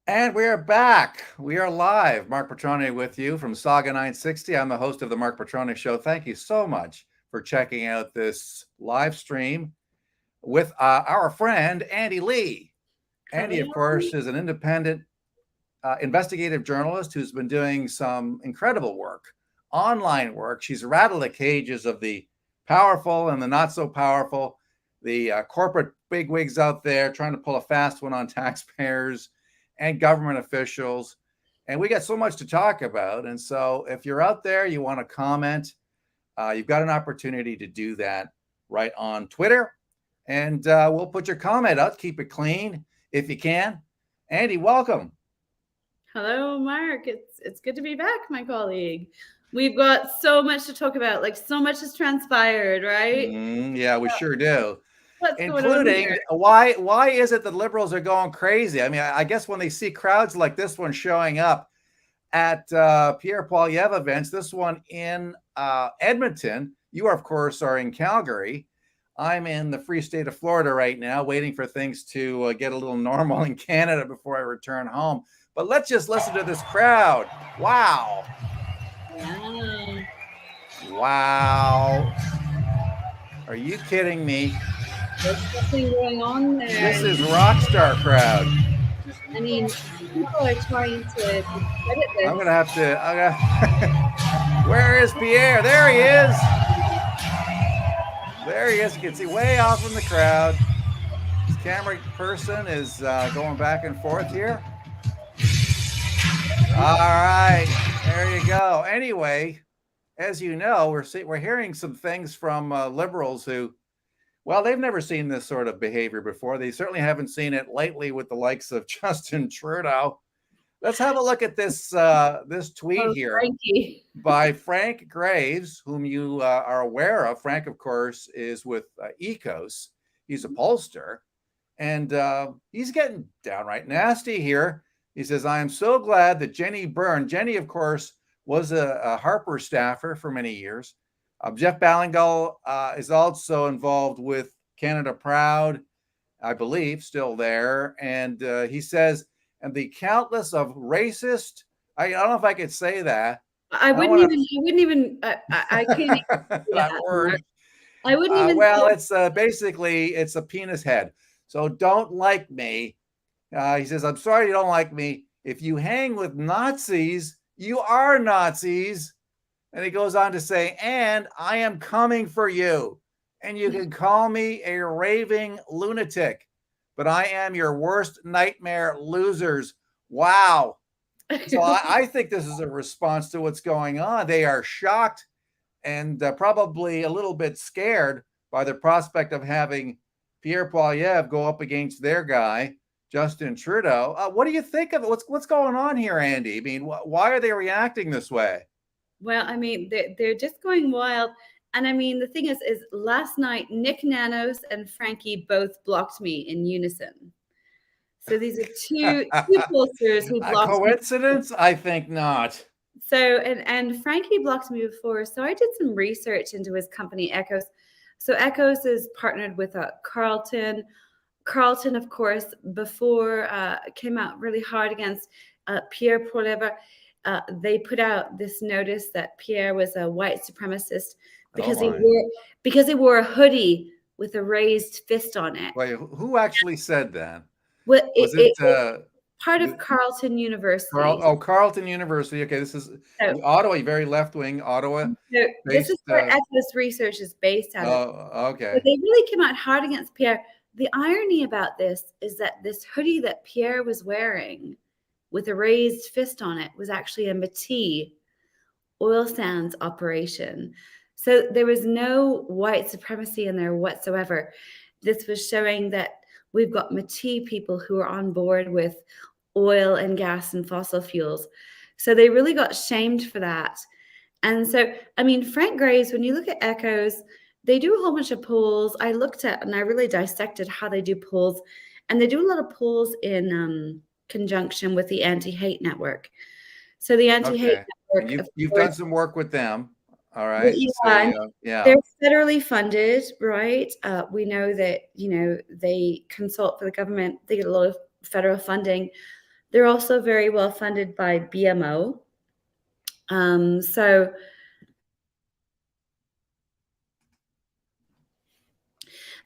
And we are back. We are live. Marc Patrone with you from Saga 960. I'm the host of the Marc Patrone Show. Thank you so much for checking out this live stream with our friend Andy Lee. Andy, of Hello. course, is an independent investigative journalist who's been doing some incredible work, online work. She's rattled the cages of the powerful and the not so powerful, the corporate bigwigs out there trying to pull a fast one on taxpayers and government officials. And we got so much to talk about. And so if you're out there, you want to comment, you've got an opportunity to do that right on Twitter. And we'll put your comment up. Keep it clean if you can. Andy, welcome. Hello, Mark. It's good to be back, my colleague. We've got so much to talk about. Like so much has transpired, right? Yeah, we sure do. What's going on Including here? why is it that liberals are going crazy? I mean, I guess when they see crowds like this one showing up at Pierre Poilievre events, this one in Edmonton, you of course are in Calgary. I'm in the free state of Florida right now, waiting for things to get a little normal in Canada before I return home. But let's just listen to this crowd. Wow. Yeah. Wow. Are you kidding me? There's something going on there. This is rock star crowd. I mean, people are trying to discredit I'm this. gonna have to. Where is Pierre? There he is. There he is. You can see way off in the crowd. This camera person is going back and forth here. All right, there you go. Anyway, as you know, we're hearing some things from liberals who, well, they've never seen this sort of behavior before. They certainly haven't seen it lately with the likes of Justin Trudeau. Let's have a look at this tweet Oh, here Frankie. by Frank Graves, whom you are aware of. Frank, of course, is with Ecos. He's a pollster, and he's getting downright nasty here. He says, "I am so glad that Jenny Byrne." Jenny, of course, was a Harper staffer for many years. Jeff Ballingall is also involved with Canada Proud, I believe, still there. And he says, and the countless of racist, I don't know if I could say that. I I don't wouldn't want even. I wouldn't even. I can't even to do that that, Mark. word. I wouldn't even Well, say. it's basically it's a penis head. So don't like me. He says, I'm sorry you don't like me. If you hang with Nazis, you are Nazis. And he goes on to say, and I am coming for you. And you can call me a raving lunatic, but I am your worst nightmare losers. Wow. So I think this is a response to what's going on. They are shocked and probably a little bit scared by the prospect of having Pierre Poilievre go up against their guy, Justin Trudeau. What do you think of it? What's going on here, Andy? I mean, why are they reacting this way? Well, I mean, they're just going wild. And I mean, the thing is last night, Nick Nanos and Frankie both blocked me in unison. So these are two posters who A blocked me. coincidence? I think not. So and Frankie blocked me before. So I did some research into his company Echos. So Echos is partnered with Carlton. Carlton, of course, before came out really hard against Pierre Poilievre. They put out this notice that Pierre was a white supremacist Oh because he my. wore a hoodie with a raised fist on it. Wait, who actually said that? Well, Was it it's part of Carleton University. Carleton University? Okay, this is So, Ottawa, very left wing Ottawa so this based. is where Ethos Research is based out of. Oh, So okay. they really came out hard against Pierre. The irony about this is that this hoodie that Pierre was wearing with a raised fist on it was actually a Métis oil sands operation. So there was no white supremacy in there whatsoever. This was showing that we've got Métis people who are on board with oil and gas and fossil fuels. So they really got shamed for that. And so, I mean, Frank Graves, when you look at Echoes, they do a whole bunch of polls. I looked at and I really dissected how they do polls. And they do a lot of polls in conjunction with the Anti Hate Network. So the Anti Hate Okay. And Network, you've of you've course, done some work with them. All right. yeah, Say yeah. they're federally funded, right? We know that, they consult for the government. They get a lot of federal funding. They're also very well funded by BMO. So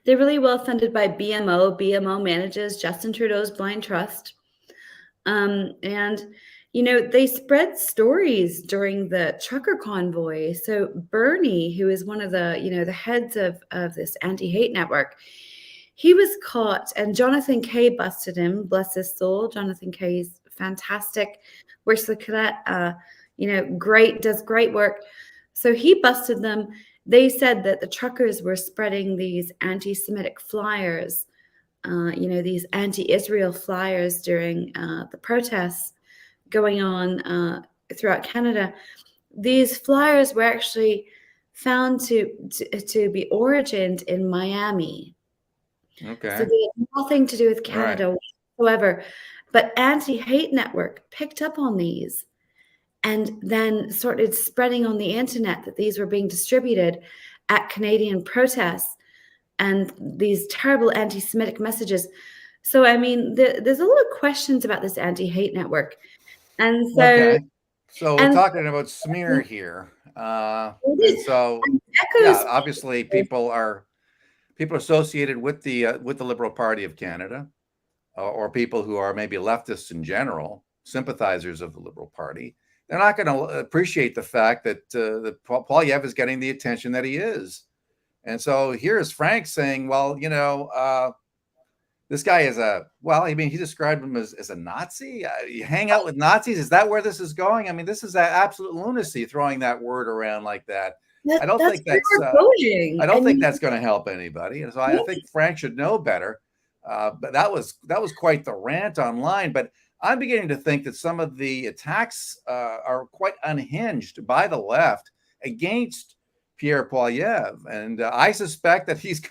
they're really well funded by BMO. BMO manages Justin Trudeau's blind trust. And they spread stories during the trucker convoy. So Bernie, who is one of the heads of this anti-hate network, he was caught, and Jonathan Kay busted him. Bless his soul. Jonathan Kay's fantastic. Works the cadet. Does great work. So he busted them. They said that the truckers were spreading these anti-Semitic flyers, these anti-Israel flyers during the protests going on throughout Canada. These flyers were actually found to be origined in Miami. Okay. So they had nothing to do with All right. Canada whatsoever. But Anti-Hate Network picked up on these and then started spreading on the internet that these were being distributed at Canadian protests and these terrible anti-Semitic messages. So, I mean, there's a lot of questions about this anti-hate network. And so, Okay. So we're and talking about smear here. it And is, so, and yeah, echoes. obviously people associated with the Liberal Party of Canada, or people who are maybe leftists in general, sympathizers of the Liberal Party. They're not going to appreciate the fact that Poilievre is getting the attention that he is. And so here's Frank saying, well, this guy is he described him as a Nazi. You hang out with Nazis. Is that where this is going? I mean, this is absolute lunacy, throwing that word around like that. I don't That's think where that's we're going. I mean, going to help anybody. And so I think Frank should know better. But that was quite the rant online. But I'm beginning to think that some of the attacks are quite unhinged by the left against Pierre Poilievre, and I suspect that he's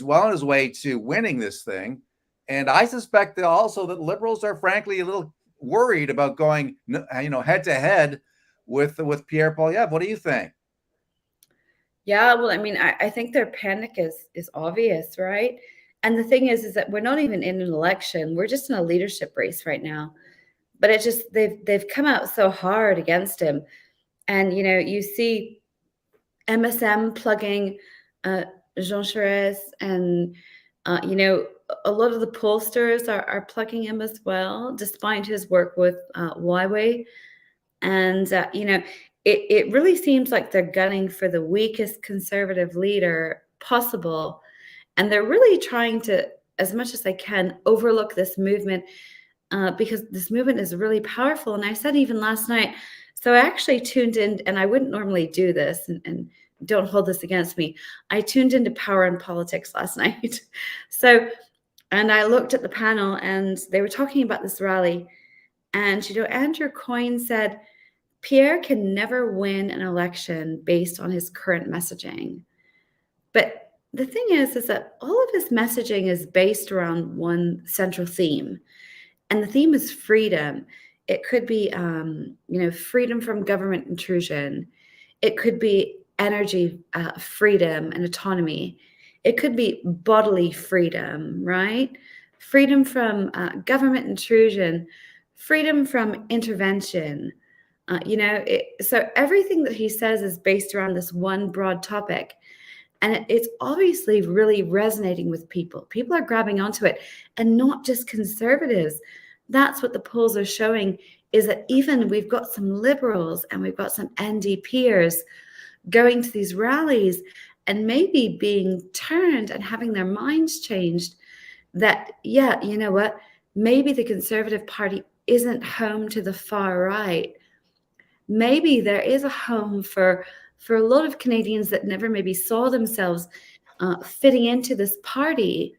well on his way to winning this thing. And I suspect that also that liberals are frankly a little worried about going, head to head with Pierre Poilievre. What do you think? yeah, well, I mean, I think their panic is obvious, right? And the thing is that we're not even in an election. We're just in a leadership race right now. But it just they've come out so hard against him. And you see MSM plugging Jean Charest, and a lot of the pollsters are plugging him as well, despite his work with Huawei. And it really seems like they're gunning for the weakest conservative leader possible, and they're really trying to, as much as they can, overlook this movement because this movement is really powerful. And I said even last night, so I actually tuned in, and I wouldn't normally do this, and don't hold this against me. I tuned into Power and Politics last night. So, and I looked at the panel, and they were talking about this rally. And, Andrew Coyne said, Pierre can never win an election based on his current messaging. But the thing is that all of his messaging is based around one central theme. And the theme is freedom. It could be, freedom from government intrusion. It could be energy freedom and autonomy. It could be bodily freedom, right? Freedom from government intrusion, freedom from intervention. So everything that he says is based around this one broad topic. And it's obviously really resonating with people. People are grabbing onto it, and not just conservatives. That's what the polls are showing, is that even we've got some liberals and we've got some NDPers going to these rallies and maybe being turned and having their minds changed that, yeah, you know what, maybe the Conservative Party isn't home to the far right. Maybe there is a home for a lot of Canadians that never maybe saw themselves fitting into this party.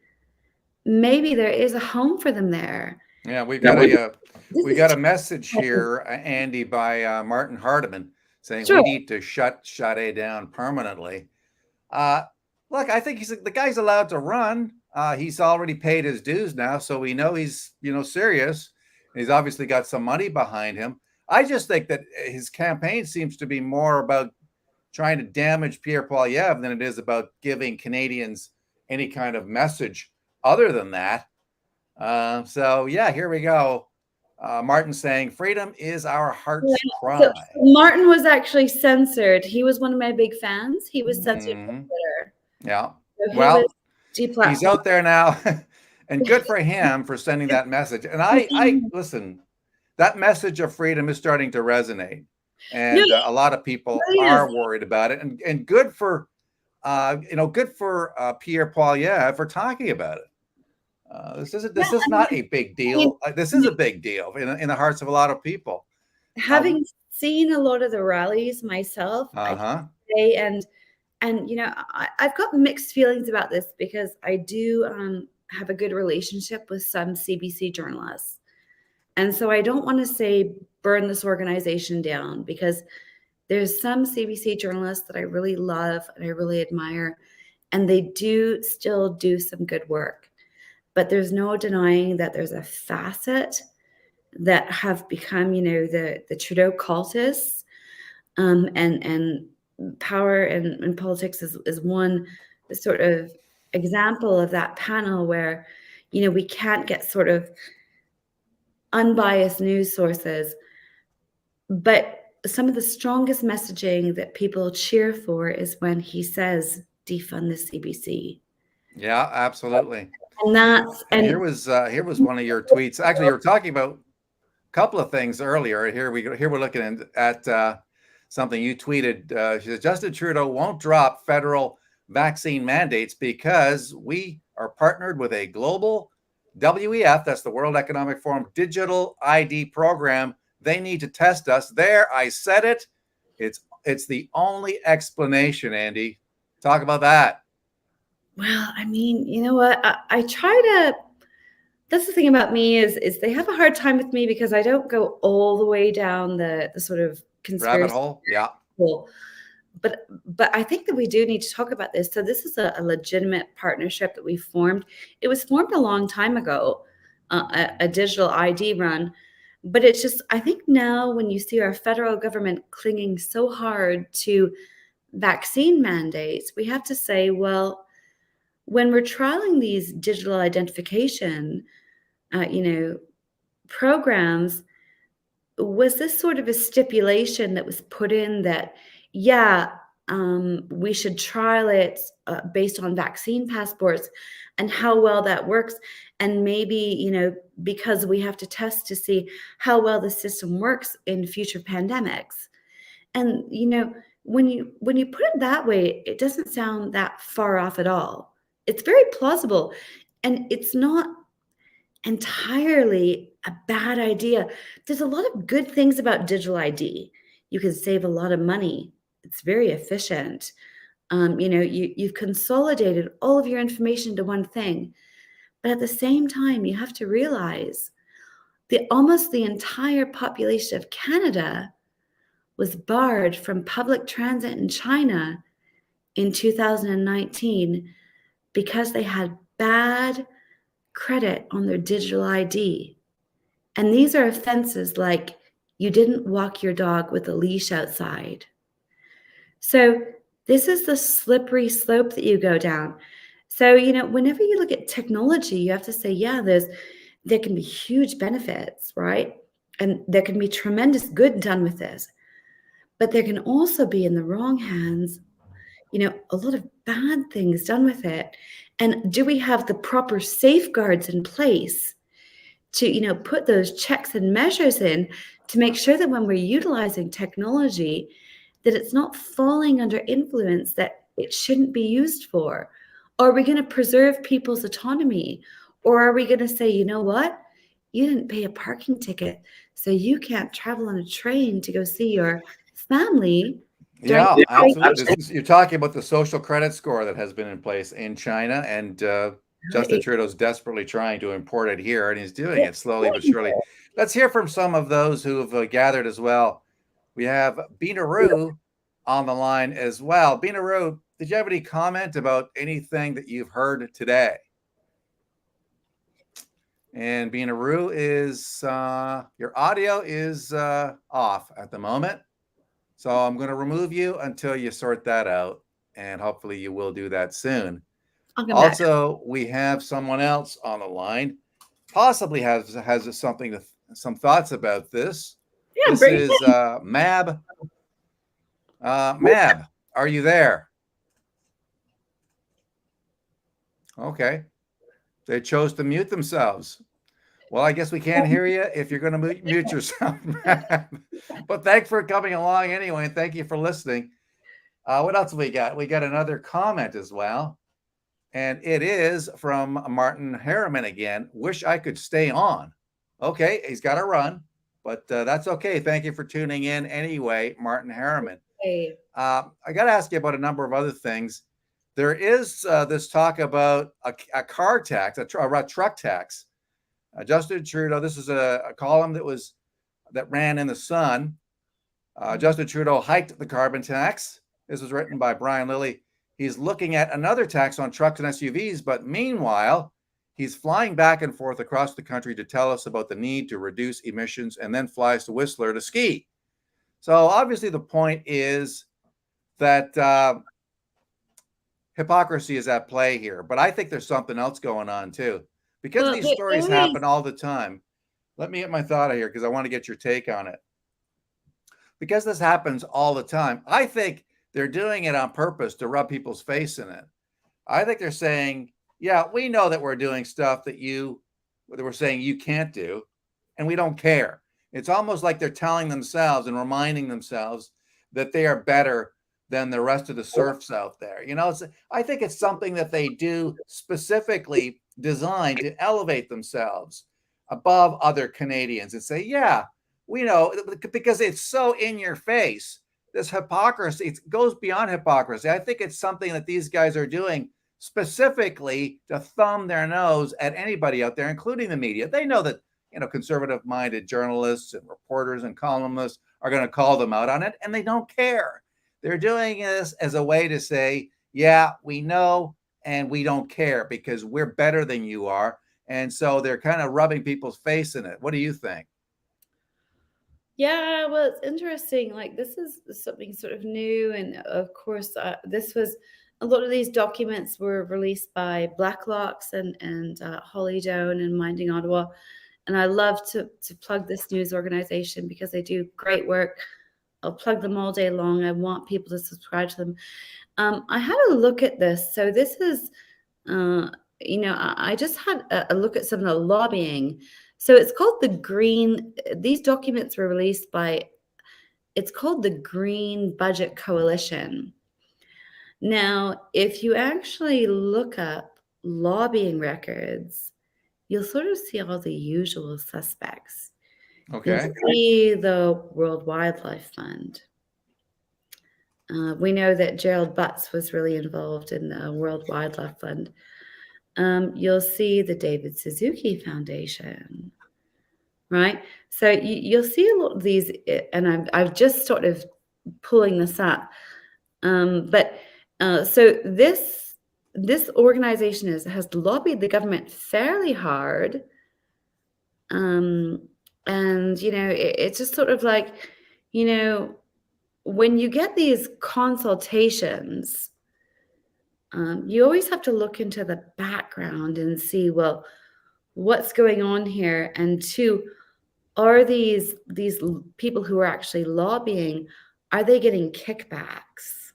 Maybe there is a home for them there. Yeah, we This got is a message here, Andy, by Martin Hardiman saying we sure. need to shut A down permanently. Look, I think the guy's allowed to run. He's already paid his dues now, so we know he's serious. He's obviously got some money behind him. I just think that his campaign seems to be more about trying to damage Pierre Poilievre than it is about giving Canadians any kind of message other than that. So yeah, here we go. Martin saying, "Freedom is our heart's Yeah. So cry." Martin was actually censored. He was one of my big fans. He was censored from Hmm. Twitter. Yeah. So he was Well, he's deplatformed. out there now, and good for him for sending that message. And I listen. That message of freedom is starting to resonate, No, and a lot of it people really is. are worried about it. And good for good for Pierre Poilievre for talking about it. Yeah, This is not a big I mean, deal. This is a big deal in the hearts of a lot of people. having seen a lot of the rallies myself, I can Uh-huh. say, and I've got mixed feelings about this because I do have a good relationship with some CBC journalists, and so I don't want to say burn this organization down because there's some CBC journalists that I really love and I really admire, and they do still do some good work. But there's no denying that there's a facet that have become, the Trudeau cultists, and power and politics is one sort of example of that panel where, we can't get sort of unbiased news sources, but some of the strongest messaging that people cheer for is when he says defund the CBC. Yeah, absolutely. And that's And and here was one of your tweets. Actually, you were talking about a couple of things earlier. Here we go. Here we're looking at something you tweeted. She said Justin Trudeau won't drop federal vaccine mandates because we are partnered with a global WEF, that's the World Economic Forum digital ID program. They need to test us. There, I said it. It's the only explanation, Andy. Talk about that. well, I mean, you know what? I try to. That's the thing about me is they have a hard time with me because I don't go all the way down the sort of Rabbit conspiracy hole. Yeah. hole. But I think that we do need to talk about this. So this is a legitimate partnership that we formed. It was formed a long time ago, a digital ID run. But it's just, I think now when you see our federal government clinging so hard to vaccine mandates, we have to say, well, when we're trialing these digital identification, programs, was this sort of a stipulation that was put in that, yeah, we should trial it based on vaccine passports and how well that works? And maybe, because we have to test to see how well the system works in future pandemics. And, when you put it that way, it doesn't sound that far off at all. It's very plausible. And it's not entirely a bad idea. There's a lot of good things about digital ID. You can save a lot of money. It's very efficient. You've consolidated all of your information to one thing. But at the same time, you have to realize that almost the entire population of Canada was barred from public transit in China in 2019 because they had bad credit on their digital ID. And these are offenses like you didn't walk your dog with a leash outside. So this is the slippery slope that you go down. So, whenever you look at technology, you have to say, yeah, there can be huge benefits, right? And there can be tremendous good done with this. But there can also be in the wrong hands, a lot of bad things done with it. And do we have the proper safeguards in place to put those checks and measures in to make sure that when we're utilizing technology that it's not falling under influence that it shouldn't be used for? Are we going to preserve people's autonomy, or are we going to say, you know what, you didn't pay a parking ticket so you can't travel on a train to go see your family during Yeah, the absolutely. You're talking about the social credit score that has been in place in China, and Justin break? Trudeau's desperately trying to import it here, and he's doing it slowly but surely. Let's hear from some of those who have gathered as well. We have Beanaroo on the line as well. Beanaroo, did you have any comment about anything that you've heard today? And Beanaroo is your audio is off at the moment. So I'm going to remove you until you sort that out. And hopefully you will do that soon. I'll come back. Also, we have someone else on the line. possibly has some thoughts about this. Yeah, This bring it is in. Mab. Mab, are you there? Okay, they chose to mute themselves. Well, I guess we can't hear you if you're going to mute yourself. But thanks for coming along anyway, and thank you for listening. What else we got? We got another comment as well, and it is from Martin Harriman again. Wish I could stay on. Okay, he's got to run, but that's okay. Thank you for tuning in anyway, Martin Harriman. Hey. I got to ask you about a number of other things. There is this talk about a car tax, a truck tax. Justin Trudeau, this is a column that ran in the Sun. Justin Trudeau hiked the carbon tax. This was written by Brian Lilly. He's looking at another tax on trucks and SUVs, but meanwhile, he's flying back and forth across the country to tell us about the need to reduce emissions and then flies to Whistler to ski. So obviously the point is that hypocrisy is at play here, but I think there's something else going on too. Because these stories happen all the time. Let me get my thought out here because I want to get your take on it. Because this happens all the time, I think they're doing it on purpose to rub people's face in it. I think they're saying, yeah, we know that we're doing stuff that we're saying you can't do, and we don't care. It's almost like they're telling themselves and reminding themselves that they are better than the rest of the serfs out there. I think it's something that they do specifically designed to elevate themselves above other Canadians and say, yeah, we know, because it's so in your face. This hypocrisy, it goes beyond hypocrisy. I think it's something that these guys are doing specifically to thumb their nose at anybody out there, including the media. They know that, conservative-minded journalists and reporters and columnists are going to call them out on it, and they don't care. They're doing this as a way to say, yeah, we know, and we don't care because we're better than you are. And so they're kind of rubbing people's face in it. What do you think? Yeah, well, it's interesting. Like, this is something sort of new. And of course, a lot of these documents were released by Blacklocks and Holly Doan and Minding Ottawa. And I love to plug this news organization because they do great work. I'll plug them all day long. I want people to subscribe to them. I had a look at this. So this is, I just had a look at some of the lobbying. So it's called these documents were released it's called the Green Budget Coalition. Now, if you actually look up lobbying records, you'll sort of see all the usual suspects. Okay. You'll see the World Wildlife Fund. We know that Gerald Butts was really involved in the World Wildlife Fund. You'll see the David Suzuki Foundation, right? So you'll see a lot of these, and I've just started pulling this up. So this organization has lobbied the government fairly hard, and it's just sort of like, when you get these consultations, you always have to look into the background and see, well, what's going on here, and two, are these people who are actually lobbying, are they getting kickbacks,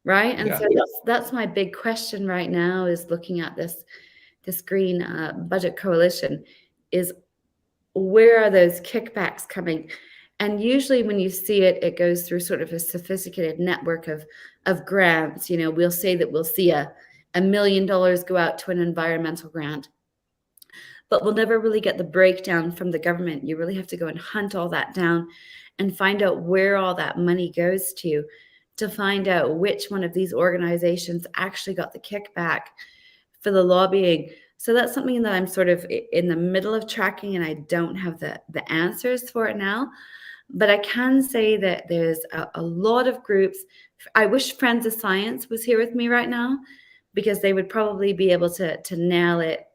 right? And so that's my big question right now, is looking at this Green Budget Coalition, is where are those kickbacks coming? And usually when you see it, it goes through sort of a sophisticated network of grants. We'll say that we'll see $1 million go out to an environmental grant, but we'll never really get the breakdown from the government. You really have to go and hunt all that down and find out where all that money goes to find out which one of these organizations actually got the kickback for the lobbying. So that's something that I'm sort of in the middle of tracking, and I don't have the answers for it now. But I can say that there's a lot of groups. I wish Friends of Science was here with me right now, because they would probably be able to nail it,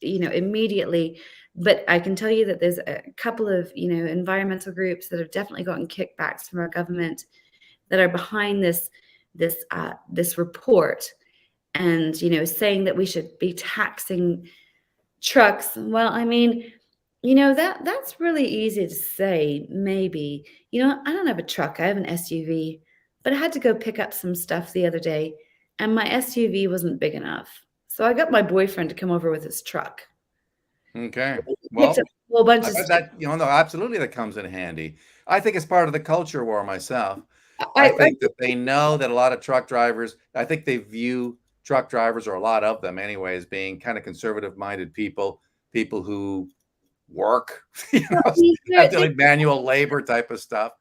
immediately. But I can tell you that there's a couple of, environmental groups that have definitely gotten kickbacks from our government that are behind this report, and saying that we should be taxing Trucks. Well, I mean, that's really easy to say, maybe. I don't have a truck. I have an SUV, but I had to go pick up some stuff the other day, and my SUV wasn't big enough. So I got my boyfriend to come over with his truck. Okay. He picked up Well, a whole bunch I of bet stuff. that, no, absolutely that comes in handy. I think it's part of the culture war myself. I I think that they know that a lot of truck drivers, I think they view truck drivers, or a lot of them anyway, as being kind of conservative minded people, people who work, I mean, have to like manual labor type of stuff.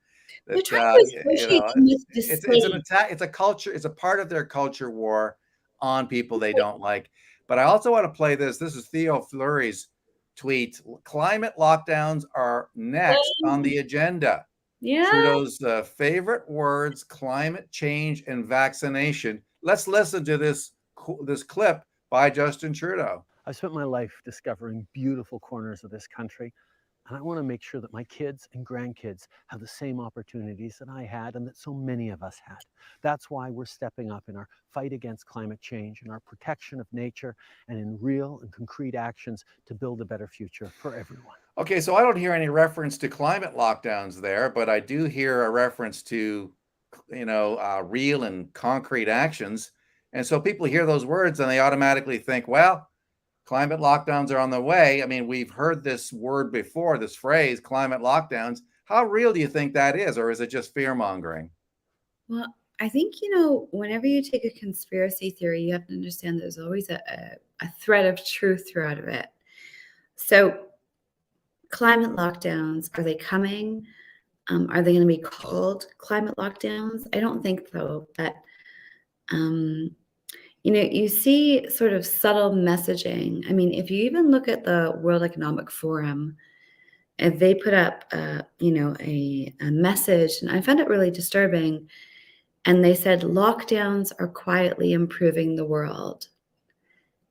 they're That trying to associate too much with the it's an state. attack. It's a culture. It's a part of their culture war on people they don't like. But I also want to play this. This is Theo Fleury's tweet. Climate lockdowns are next on the agenda. Yeah. Trudeau's favorite words: climate change and vaccination. Let's listen to this clip by Justin Trudeau. I've spent my life discovering beautiful corners of this country, and I want to make sure that my kids and grandkids have the same opportunities that I had and that so many of us had. That's why we're stepping up in our fight against climate change, in our protection of nature, and in real and concrete actions to build a better future for everyone. Okay, so I don't hear any reference to climate lockdowns there, but I do hear a reference to, real and concrete actions. And so people hear those words and they automatically think, well, climate lockdowns are on the way. I mean, we've heard this word before, this phrase, climate lockdowns. How real do you think that is, or is it just fear mongering? Well, I think, whenever you take a conspiracy theory, you have to understand there's always a thread of truth throughout of it. So, climate lockdowns, are they coming? Are they going to be called climate lockdowns? I don't think so. But, you see sort of subtle messaging. I mean, if you even look at the World Economic Forum, if they put up, a message, and I found it really disturbing. And they said lockdowns are quietly improving the world.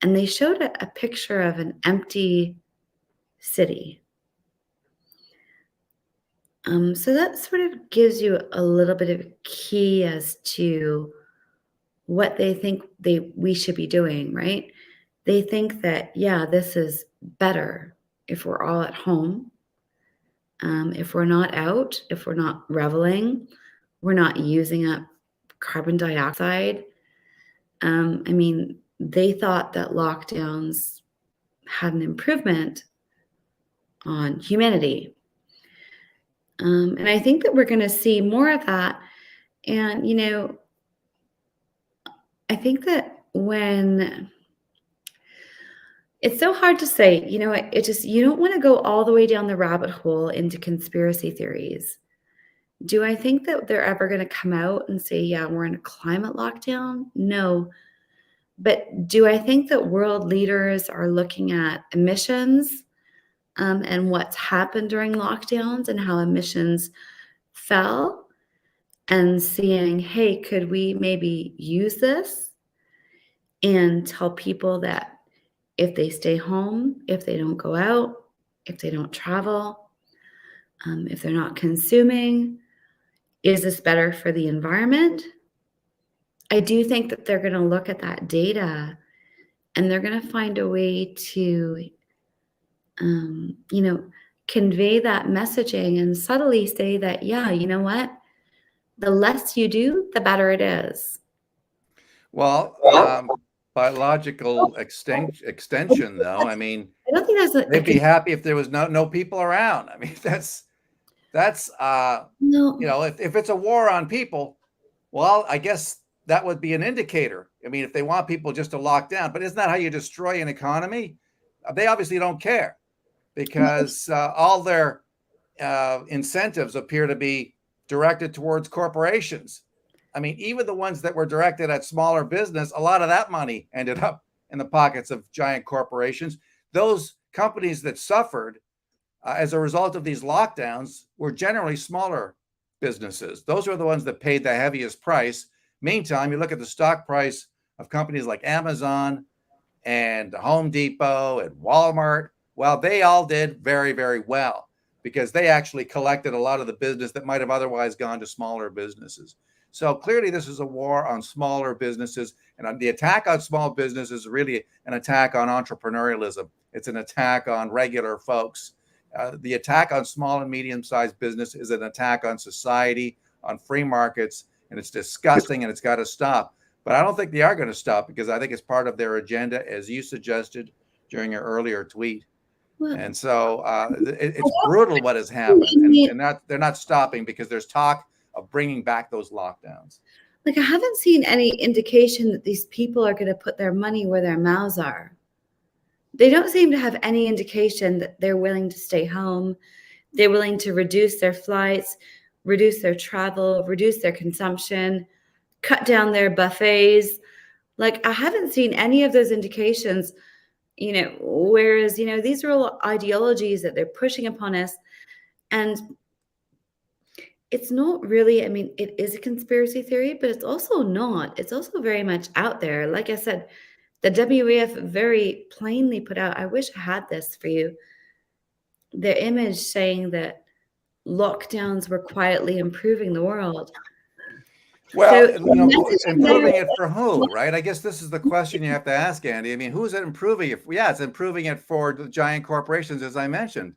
And they showed a picture of an empty city. So that sort of gives you a little bit of a key as to what they think we should be doing, right? They think that, yeah, this is better if we're all at home, if we're not out, if we're not reveling, we're not using up carbon dioxide. I mean, they thought that lockdowns had an improvement on humanity. And I think that we're going to see more of that. And, I think that when it's so hard to say, it just, you don't want to go all the way down the rabbit hole into conspiracy theories. Do I think that they're ever going to come out and say, yeah, we're in a climate lockdown? No. But do I think that world leaders are looking at emissions and what's happened during lockdowns and how emissions fell and seeing, hey, could we maybe use this and tell people that if they stay home, if they don't go out, if they don't travel, if they're not consuming, is this better for the environment? I do think that they're going to look at that data and they're going to find a way to, convey that messaging and subtly say that, yeah, you know what? The less you do, the better it is. Well, biological extension, though. I mean, I don't think that's they'd be happy if there was no people around. I mean, that's no. if it's a war on people, well, I guess that would be an indicator. I mean, if they want people just to lock down, but isn't that how you destroy an economy? They obviously don't care because all their incentives appear to be directed towards corporations. I mean, even the ones that were directed at smaller business, a lot of that money ended up in the pockets of giant corporations. Those companies that suffered as a result of these lockdowns were generally smaller businesses. Those are the ones that paid the heaviest price. Meantime, you look at the stock price of companies like Amazon and Home Depot and Walmart. Well, they all did very, very well because they actually collected a lot of the business that might have otherwise gone to smaller businesses. So clearly, this is a war on smaller businesses. And the attack on small business is really an attack on entrepreneurialism. It's an attack on regular folks. The attack on small and medium-sized business is an attack on society, on free markets, and it's disgusting, and it's got to stop. But I don't think they are going to stop, because I think it's part of their agenda, as you suggested during your earlier tweet. Well, And so it's brutal what has happened, and they're not stopping, because there's talk of bringing back those lockdowns. like, I haven't seen any indication that these people are going to put their money where their mouths are. They don't seem to have any indication that they're willing to stay home. They're willing to reduce their flights, reduce their travel, reduce their consumption, cut down their buffets. Like, I haven't seen any of those indications, whereas, these are all ideologies that they're pushing upon us. And it's not really, it is a conspiracy theory, but it's also not. It's also very much out there. Like I said, the WEF very plainly put out, I wish I had this for you, their image saying that lockdowns were quietly improving the world. Well, improving it for who, right? I guess this is the question you have to ask, Andy. I mean, who's it improving it for? Yeah, it's improving it for the giant corporations, as I mentioned.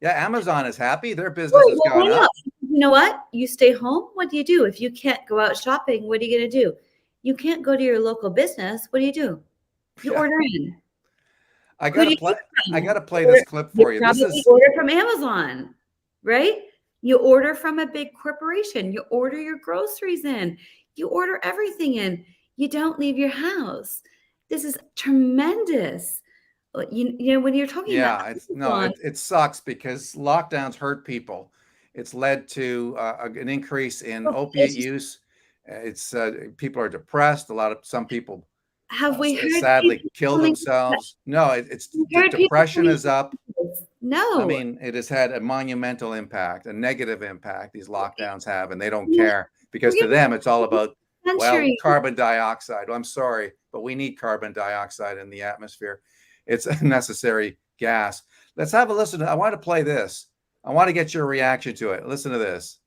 Yeah, Amazon is happy. Their business has gone up. You know what? You stay home. What do you do? If you can't go out shopping, what are you going to do? You can't go to your local business. What do? You order in. I gotta play this clip for you. This is order from Amazon, right? You order from a big corporation. You order your groceries in. You order everything in. You don't leave your house. This is tremendous. When you're talking about it sucks, because lockdowns hurt people. It's led to an increase in opiate use. It's people are depressed. Some people have we heard sadly kill themselves. No, the depression is up. No, I mean, it has had a monumental impact, a negative impact, these lockdowns have, and they don't care, because to them it's all about, carbon dioxide. Well, I'm sorry, but we need carbon dioxide in the atmosphere. It's a necessary gas. Let's have a listen. I want to play this. I want to get your reaction to it. Listen to this.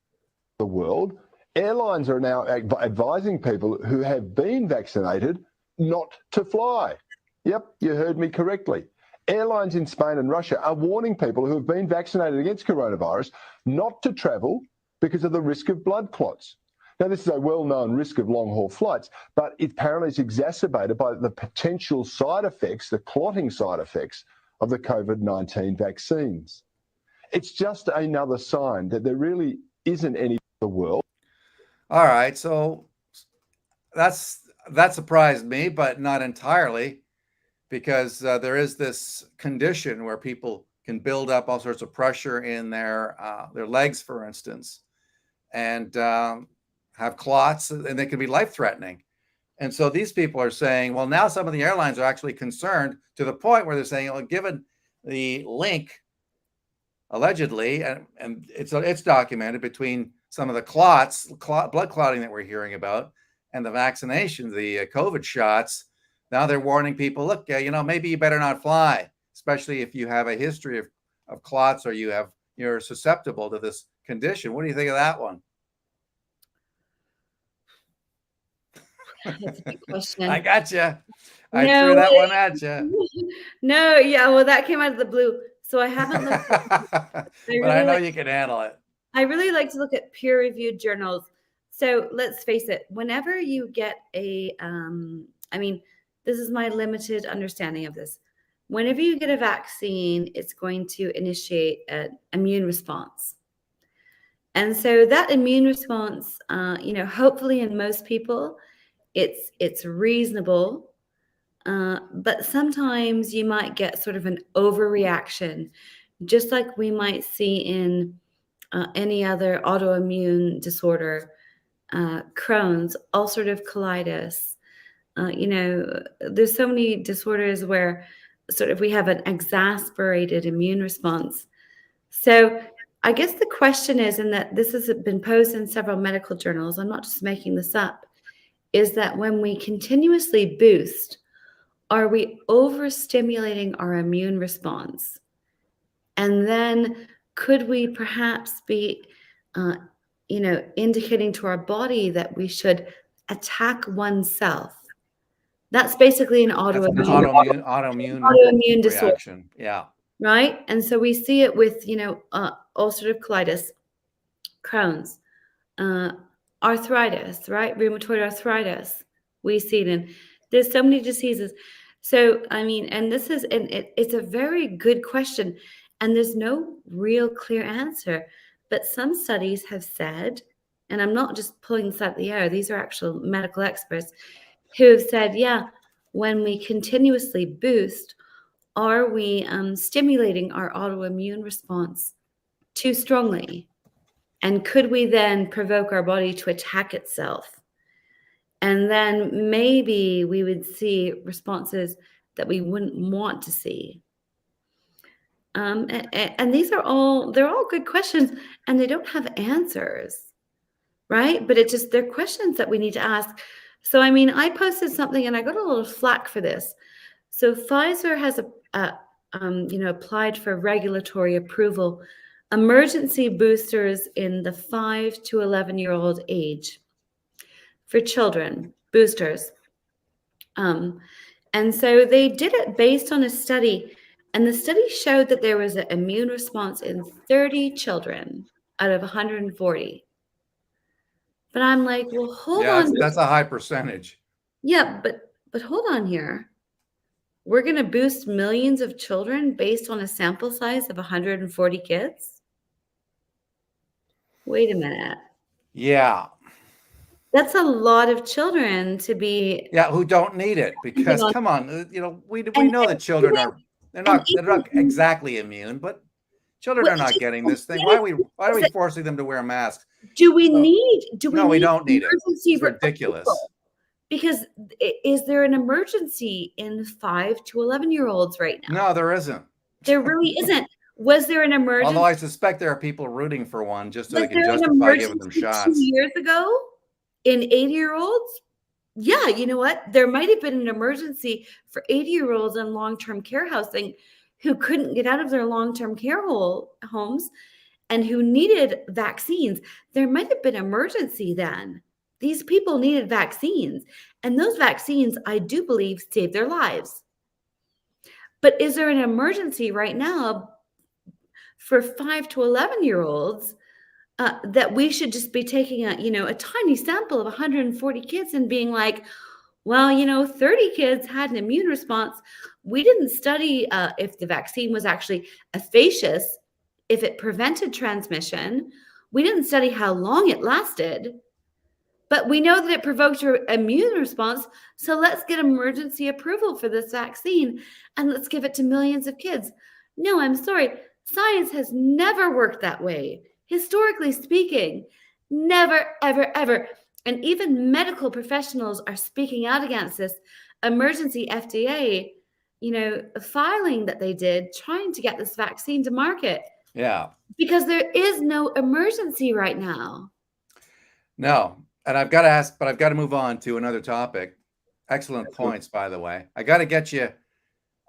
The world, airlines are now advising people who have been vaccinated not to fly. Yep, you heard me correctly. Airlines in Spain and Russia are warning people who have been vaccinated against coronavirus not to travel because of the risk of blood clots. Now, this is a well-known risk of long-haul flights, but apparently it's exacerbated by the potential side effects, the clotting side effects of the COVID-19 vaccines. It's just another sign that there really isn't any in the world. All right, so that surprised me, but not entirely, because there is this condition where people can build up all sorts of pressure in their legs, for instance, and have clots, and they can be life-threatening. And so these people are saying, well, now some of the airlines are actually concerned, to the point where they're saying, well, given the link, allegedly, and it's documented, between some of the blood clotting that we're hearing about, and the vaccinations, the COVID shots, now they're warning people, look, maybe you better not fly, especially if you have a history of clots, or you're susceptible to this condition. What do you think of that one? That's a good question. I got you. I threw that one at you. No, yeah, well, that came out of the blue. So I haven't looked but I know you can handle it. I really like to look at peer-reviewed journals. So let's face it, whenever you get this is my limited understanding of this. Whenever you get a vaccine, it's going to initiate an immune response. And so that immune response, hopefully in most people, it's reasonable. But sometimes you might get sort of an overreaction, just like we might see in any other autoimmune disorder, Crohn's, ulcerative colitis. There's so many disorders where sort of we have an exasperated immune response. So I guess the question is, and that this has been posed in several medical journals, I'm not just making this up, is that when we continuously boost, are we overstimulating our immune response? And then could we perhaps be indicating to our body that we should attack oneself. That's basically an That's an autoimmune autoimmune disorder, reaction. Yeah. right? And so we see it with, ulcerative colitis, Crohn's, arthritis, right? Rheumatoid arthritis. We see it in. There's so many diseases. So, and it's a very good question, and there's no real clear answer. But some studies have said, and I'm not just pulling this out of the air, these are actual medical experts who have said, yeah, when we continuously boost, are we stimulating our autoimmune response too strongly? And could we then provoke our body to attack itself? And then maybe we would see responses that we wouldn't want to see. And they're all good questions, and they don't have answers, right? But they're questions that we need to ask. So, I posted something and I got a little flack for this. So Pfizer has applied for regulatory approval, emergency boosters in the 5 to 11-year-old age for children, boosters. And so they did it based on a study, and the study showed that there was an immune response in 30 children out of 140. But I'm like, well, hold on. That's a high percentage. Yeah, but hold on here. We're going to boost millions of children based on a sample size of 140 kids? Wait a minute. Yeah. That's a lot of children to be. Yeah, who don't need it, because come on, we know that children they're not exactly immune, but children are not getting this thing. Why are we forcing them to wear masks? No, we don't need it. It's ridiculous. Because is there an emergency in 5 to 11-year-olds right now? No, there isn't. There really isn't. Was there an emergency? Although I suspect there are people rooting for one just so they can justify giving them shots. 2 years ago in 80-year-olds? Yeah, you know what? There might have been an emergency for 80-year-olds in long-term care housing who couldn't get out of their long-term care homes and who needed vaccines. There might have been an emergency then. These people needed vaccines, and those vaccines, I do believe, saved their lives. But is there an emergency right now for 5 to 11-year-olds that we should just be taking a tiny sample of 140 kids and being like, well, 30 kids had an immune response. We didn't study if the vaccine was actually efficacious, if it prevented transmission. We didn't study how long it lasted. But we know that it provoked your immune response, so let's get emergency approval for this vaccine and let's give it to millions of kids. No, I'm sorry. Science has never worked that way. Historically speaking, never, ever, ever. And even medical professionals are speaking out against this emergency FDA, filing that they did trying to get this vaccine to market. Yeah. Because there is no emergency right now. No. And I've got to move on to another topic. Excellent points, by the way. I got to get you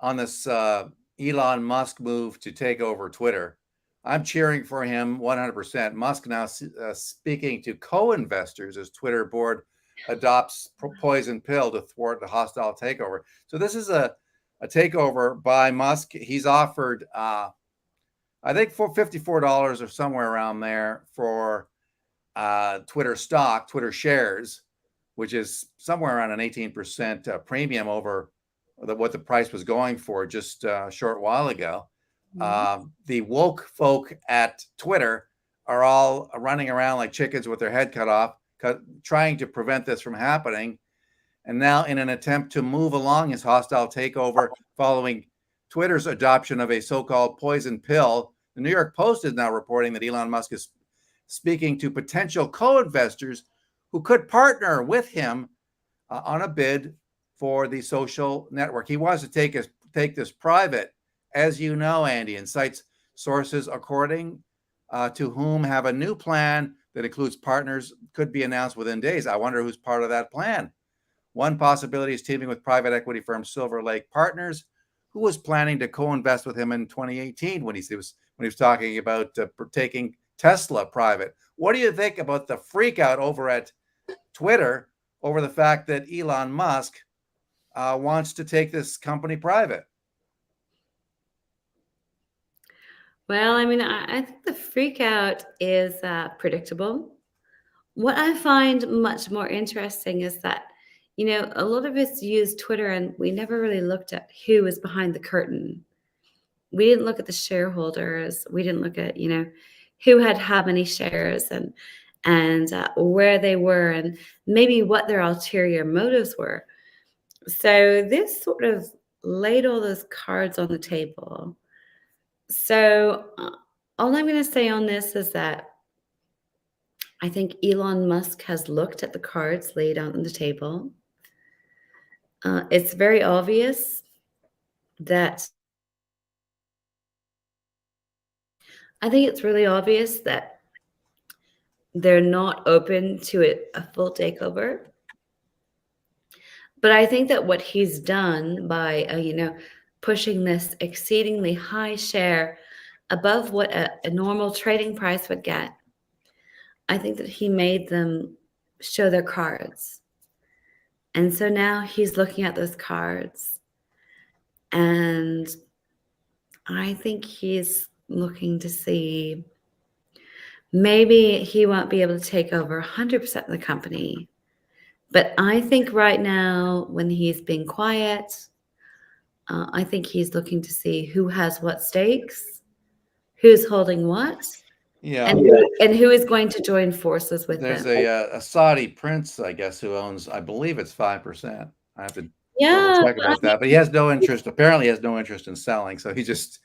on this Elon Musk move to take over Twitter. I'm cheering for him 100%. Musk now speaking to co-investors as Twitter board adopts poison pill to thwart the hostile takeover. So this is a takeover by Musk. He's offered, I think, for $54 or somewhere around there for Twitter stock, Twitter shares, which is somewhere around an 18% premium over what the price was going for just a short while ago. Mm-hmm. The woke folk at Twitter are all running around like chickens with their head cut off, trying to prevent this from happening. And now, in an attempt to move along his hostile takeover following Twitter's adoption of a so-called poison pill, the New York Post is now reporting that Elon Musk is speaking to potential co-investors who could partner with him on a bid for the social network. He wants to take this private, as you know, Andy, and cites sources according to whom have a new plan that includes partners could be announced within days. I wonder who's part of that plan. One possibility is teaming with private equity firm Silver Lake Partners, who was planning to co-invest with him in 2018 when he was talking about taking Tesla private. What do you think about the freak out over at Twitter over the fact that Elon Musk wants to take this company private? Well, I mean, I think the freak out is predictable. What I find much more interesting is that, a lot of us use Twitter and we never really looked at who was behind the curtain. We didn't look at the shareholders. We didn't look at, who had how many shares and where they were and maybe what their ulterior motives were. So this sort of laid all those cards on the table. So all I'm going to say on this is that I think Elon Musk has looked at the cards laid out on the table. It's very obvious that I think it's really obvious that they're not open to a full takeover. But I think that what he's done by, pushing this exceedingly high share above what a normal trading price would get, I think that he made them show their cards. And so now he's looking at those cards. And I think he's looking to see maybe he won't be able to take over 100% of the company. But I think right now, when he's being quiet, I think he's looking to see who has what stakes, who's holding what, and who is going to join forces with There's them. a Saudi prince, I guess, who owns, I believe it's 5%. I have to Yeah, check about that, but he has no interest. Apparently, he has no interest in selling. So he just.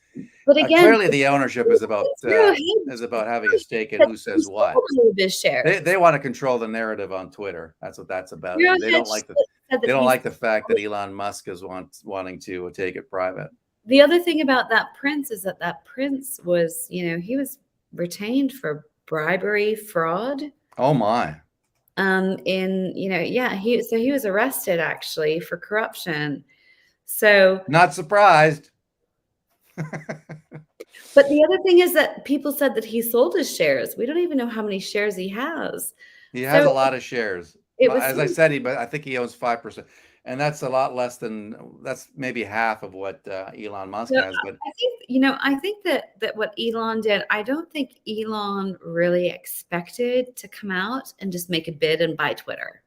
but again, Clearly, the ownership is about having a stake in who says what. They want to control the narrative on Twitter. That's what that's about. They don't like the fact that Elon Musk is wanting to take it private. The other thing about that prince is that prince was, he was retained for bribery, fraud. Oh my. He was arrested actually for corruption. So not surprised. But the other thing is that people said that he sold his shares. We don't even know how many shares he has. He has a lot of shares. As I said, but I think he owns 5%, and that's a lot less that's maybe half of what Elon Musk has. But I think that what Elon did, I don't think Elon really expected to come out and just make a bid and buy Twitter.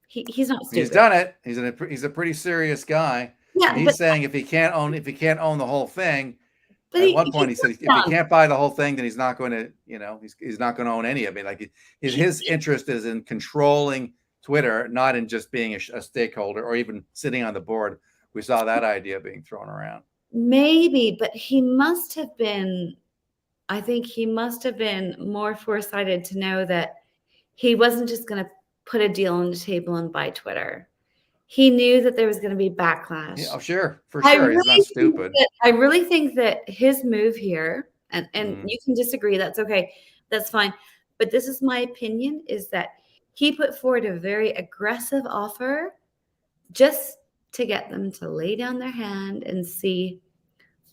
He's not stupid. He's done it. He's a pretty serious guy. Yeah, he's saying if he can't own the whole thing. But at one point he said if he can't buy the whole thing, then he's not going to, he's not going to own any of it. Like his interest is in controlling Twitter, not in just being a stakeholder or even sitting on the board. We saw that idea being thrown around. Maybe, but he must have been. I think he must have been more foresighted to know that he wasn't just going to put a deal on the table and buy Twitter. He knew that there was going to be backlash. Yeah, sure, for sure. He's not stupid. I really think that his move here, and you can disagree, that's okay, that's fine. But this is my opinion, is that he put forward a very aggressive offer just to get them to lay down their hand and see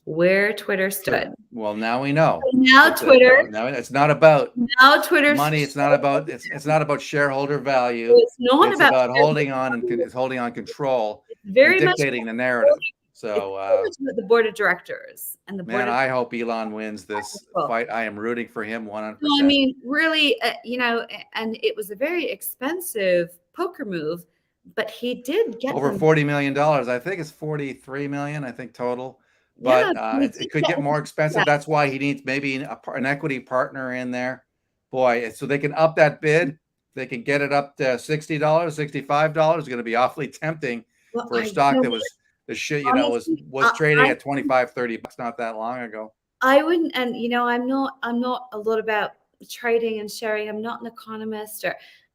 where Twitter stood. Well, now we know. Now Twitter. Now it's not about Twitter's money. It's not about shareholder value. It's not about holding on control. It's very and dictating the narrative. So the board of directors and the board. I hope Elon wins this fight. I am rooting for him 100%. No, I mean, really, and it was a very expensive poker move, but he did get over $40 million. I think it's 43 million. I think total. But it could get more expensive. Yeah. That's why he needs maybe an equity partner in there. Boy, so they can up that bid. They can get it up to $60, $65. It's going to be awfully tempting for a stock that was was trading at $25-$30 not that long ago. I wouldn't, and I'm not a lot about trading and sharing. I'm not an economist,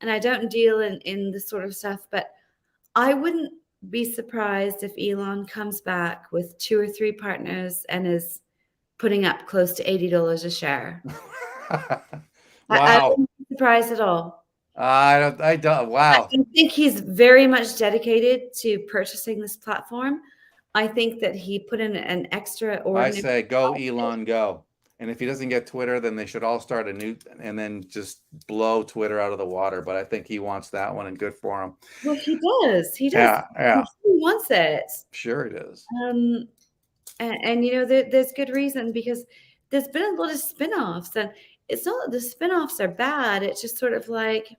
and I don't deal in this sort of stuff. But I wouldn't be surprised if Elon comes back with 2 or 3 partners and is putting up close to $80 a share. Wow. I wouldn't be surprised at all. I don't. Wow. I think he's very much dedicated to purchasing this platform. I think that he put in an extraordinary. I say go, Elon, go. And if he doesn't get Twitter, then they should all start a new and then just blow Twitter out of the water. But I think he wants that one, and good for him. Well, he does. He does. Yeah, yeah. He wants it. Sure it is. And you know, there's good reason, because there's been a lot of spin-offs, and it's not that the spin-offs are bad. It's just sort of like,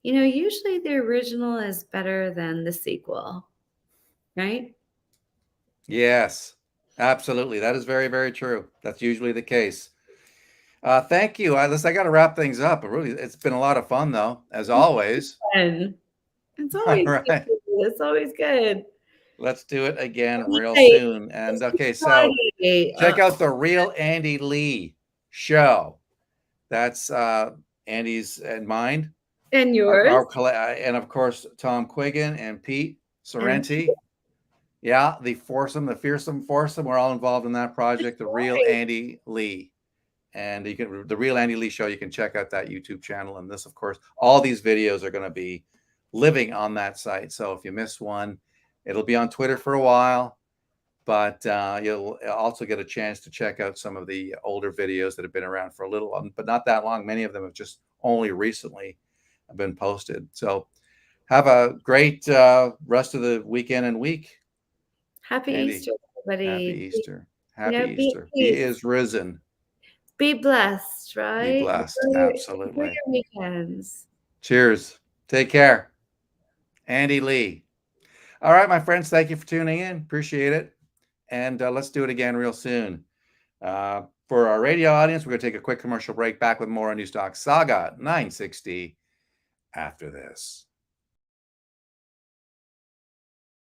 you know, usually the original is better than the sequel, right? Yes, absolutely. That is very, very true. That's usually the case. Thank you. I got to wrap things up. It's been a lot of fun, though, as always. And it's All always right. good. It's always good. Let's do it again real Right. soon. And okay, so Friday. check out the Real Andy Lee show. That's Andy's and mine. And yours. And of course, Tom Quiggin and Pete Sorrenti. Yeah, the fearsome foursome. We're all involved in that project, the Real Andy Lee. And the Real Andy Lee show, you can check out that YouTube channel. And this, of course, all these videos are going to be living on that site. So if you miss one, it'll be on Twitter for a while, but you'll also get a chance to check out some of the older videos that have been around for a little while, but not that long. Many of them have just only recently been posted. So have a great rest of the weekend and week. Happy Andy, Easter, everybody. Happy Easter. Happy You know, Easter. He is risen. Be blessed, right? Be blessed. Absolutely. Enjoy your weekends. Cheers. Take care. Andy Lee. All right, my friends, thank you for tuning in. Appreciate it. And let's do it again real soon. For our radio audience, we're going to take a quick commercial break. Back with more on Newstalk Saga 960 after this.